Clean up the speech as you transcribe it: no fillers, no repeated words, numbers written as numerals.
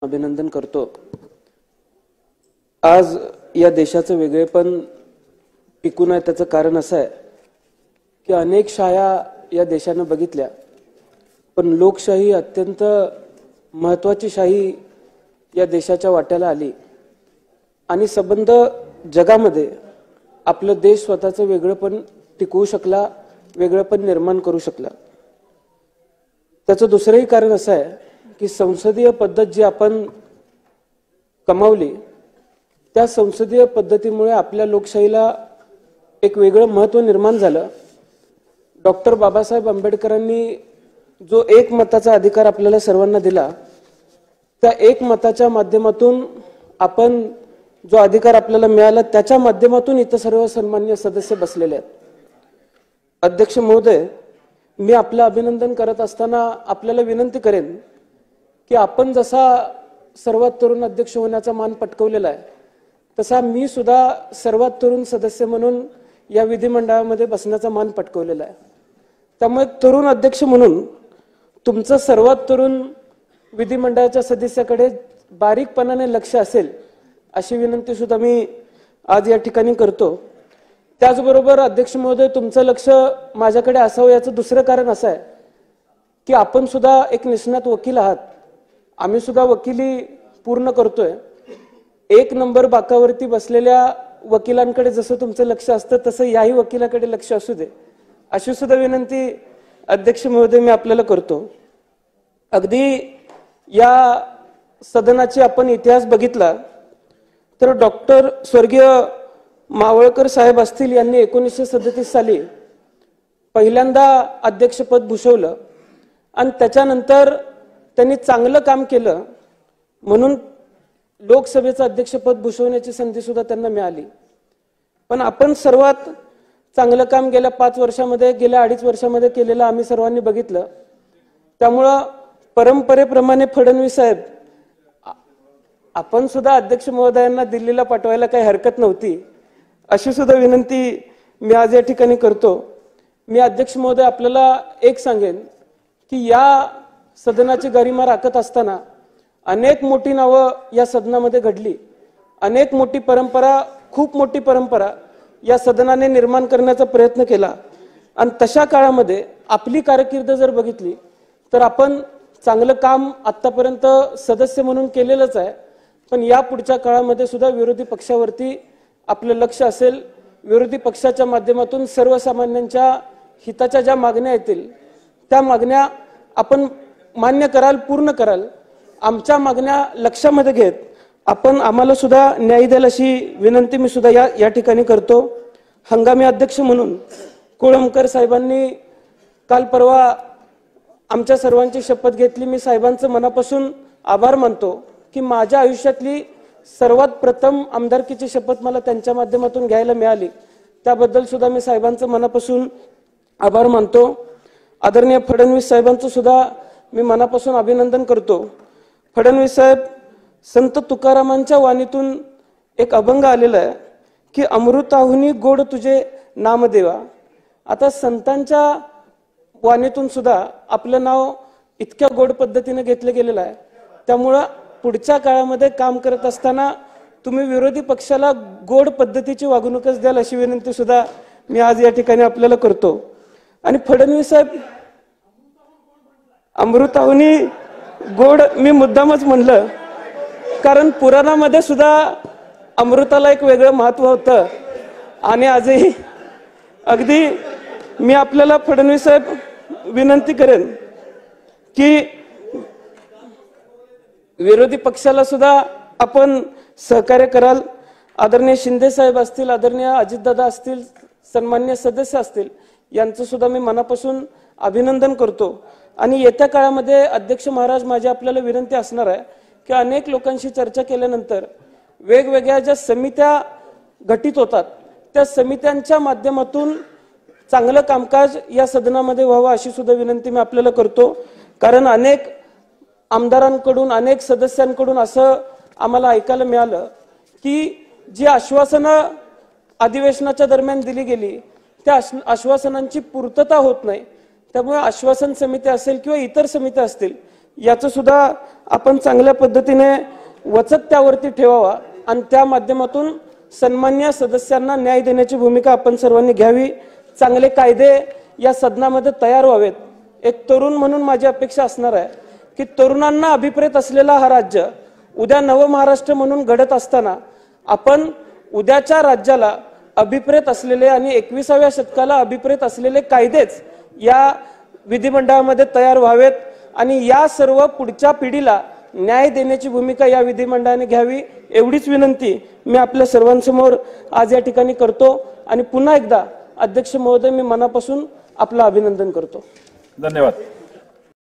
अभिनंदन करतो। आज या देशाचं वेगळेपण टिकून आहे त्याचं कारण असं आहे की अनेक शाया या देशाने बघितल्या, पण लोकशाही अत्यंत महत्त्वाची शाही या देशाच्या वाट्याला आली आणि संबंध जगामध्ये आपलं देश स्वतःचं वेगळेपण टिकवू शकला, वेगळेपण निर्माण करू शकला। त्याचं दुसरंही कारण असं आहे की संसदीय पद्धत जी आपण कमावली त्या संसदीय पद्धतीमुळे आपल्या लोकशाहीला एक वेगळं महत्त्व निर्माण झालं। डॉक्टर बाबासाहेब आंबेडकरांनी जो एक मताचा अधिकार आपल्याला सर्वांना दिला, त्या एक मताच्या माध्यमातून आपण जो अधिकार आपल्याला मिळाला त्याच्या माध्यमातून इतर सर्व सन्माननीय सदस्य बसलेले आहेत। अध्यक्ष महोदय, मी आपलं अभिनंदन करत असताना आपल्याला विनंती करेन की आपण जसा सर्वात तरुण अध्यक्ष होण्याचा मान पटकावलेला आहे, तसा मी सुद्धा सर्वात तरुण सदस्य म्हणून या विधिमंडळामध्ये बसण्याचा मान पटकावलेला आहे। त्यामुळे तरुण अध्यक्ष म्हणून तुमचं सर्वात तरुण विधिमंडळाच्या सदस्याकडे बारीकपणाने लक्ष असेल अशी विनंती सुद्धा मी आज या ठिकाणी करतो। त्याचबरोबर अध्यक्ष महोदय, तुमचं लक्ष माझ्याकडे असावं याचं दुसरं कारण असं आहे की आपण सुद्धा एक निष्णात वकील आहात। आम्ही सुद्धा वकिली पूर्ण करतोय। एक नंबर बाकावरती बसलेल्या वकिलांकडे जसं तुमचं लक्ष असतं तसं याही वकिलाकडे लक्ष असू दे अशी सुद्धा विनंती अध्यक्ष महोदय मी आपल्याला करतो। अगदी या सदनाची आपण इतिहास बघितला तर डॉक्टर स्वर्गीय मावळकर साहेब असतील यांनी 1937 साली पहिल्यांदा अध्यक्षपद भूषवलं आणि त्याच्यानंतर त्यांनी चांगलं काम केलं म्हणून लोकसभेचं अध्यक्षपद भूषवण्याची संधी सुद्धा त्यांना मिळाली। पण आपण सर्वात चांगलं काम गेल्या 5 वर्षामध्ये, गेल्या 2.5 वर्षामध्ये केलेलं आम्ही सर्वांनी बघितलं। त्यामुळं परंपरेप्रमाणे फडणवीस साहेब, आपण सुद्धा अध्यक्ष महोदयांना दिल्लीला पाठवायला काही हरकत नव्हती अशी सुद्धा विनंती मी आज या ठिकाणी करतो। मी अध्यक्ष महोदय आपल्याला एक सांगेन की या सदनाची गरिमा राखत असताना अनेक मोठी नावं या सदनामध्ये घडली, अनेक मोठी परंपरा, खूप मोठी परंपरा या सदनाने निर्माण करण्याचा प्रयत्न केला आणि तशा काळामध्ये आपली कारकीर्द जर बघितली तर आपण चांगलं काम आतापर्यंत सदस्य म्हणून केलेलंच आहे। पण या पुढच्या काळामध्ये सुद्धा विरोधी पक्षावरती आपलं लक्ष असेल। विरोधी पक्षाच्या माध्यमातून सर्वसामान्यांच्या हिताच्या ज्या मागण्या येतील त्या मागण्या आपण मान्य कराल, पूर्ण कराल। आमच्या मागण्या लक्षामध्ये घेत आपण आम्हाला सुद्धा न्याय द्याल अशी विनंती मी सुद्धा या ठिकाणी करतो। हंगामी अध्यक्ष म्हणून कोळंबकर साहेबांनी काल परवा आमच्या सर्वांची शपथ घेतली। मी साहेबांचं मनापासून आभार मानतो की माझ्या आयुष्यातली सर्वात प्रथम आमदारकीची शपथ मला त्यांच्या माध्यमातून घ्यायला मिळाली, त्याबद्दल सुद्धा मी साहेबांचं मनापासून आभार मानतो। आदरणीय फडणवीस साहेबांचं सुद्धा मी मनापासून अभिनंदन करतो। फडणवीस साहेब, संत तुकारामांच्या वाणीतून एक अभंग आलेला आहे की अमृताहुनी गोड तुझे नामदेवा। आता संतांच्या वाणीतून सुद्धा आपलं नाव इतक्या गोड पद्धतीने घेतलं गेलेलं आहे। त्यामुळं पुढच्या काळामध्ये काम करत असताना तुम्ही विरोधी पक्षाला गोड पद्धतीची वागणूकच द्याल अशी विनंती सुद्धा मी आज या ठिकाणी आपल्याला करतो। आणि फडणवीस साहेब, अमृताहुनी गोड मी मुद्दामच म्हणलं कारण पुराणामध्ये सुद्धा अमृताला एक वेगळं महत्व होतं आणि आजही अगदी मी आपल्याला फडणवीस साहेब विनंती करेन की विरोधी पक्षाला सुद्धा आपण सहकार्य कराल। आदरणीय शिंदे साहेब असतील, आदरणीय अजितदादा असतील, सन्माननीय सदस्य असतील, यांचं सुद्धा मी मनापासून अभिनंदन करतो। आणि येत्या काळामध्ये अध्यक्ष महाराज, माझी आपल्याला विनंती असणार आहे की अनेक लोकांशी चर्चा केल्यानंतर वेगवेगळ्या ज्या समित्या गठीत होतात त्या समित्यांच्या माध्यमातून चांगलं कामकाज या सदनामध्ये व्हावं अशी सुद्धा विनंती मी आपल्याला करतो। कारण अनेक आमदारांकडून, अनेक सदस्यांकडून असं आम्हाला ऐकायला मिळालं की जी आश्वासनं अधिवेशनाच्या दरम्यान दिली गेली त्या आश्वासनांची पूर्तता होत नाही। त्यामुळे आश्वासन समिती असेल किंवा इतर समित्या असतील याचं सुद्धा आपण चांगल्या पद्धतीने वचक त्यावरती ठेवावा आणि त्या माध्यमातून सन्मान्य सदस्यांना न्याय देण्याची भूमिका आपण सर्वांनी घ्यावी। चांगले कायदे या सदनामध्ये तयार व्हावेत। एक तरुण म्हणून माझी अपेक्षा असणार आहे की तरुणांना अभिप्रेत असलेला हा राज्य उद्या नव महाराष्ट्र म्हणून घडत असताना आपण उद्याच्या राज्याला अभिप्रेत असलेले आणि 21व्या शतकाला अभिप्रेत असलेले कायदेच या विधिमंडळामध्ये तयार व्हावेत आणि या सर्व पुढच्या पिढीला न्याय देण्याची भूमिका या विधिमंडळाने घ्यावी एवढीच विनंती मी आपल्या सर्वांसमोर आज या ठिकाणी करतो आणि पुन्हा एकदा अध्यक्ष महोदय मी मनापासून आपलं अभिनंदन करतो। धन्यवाद।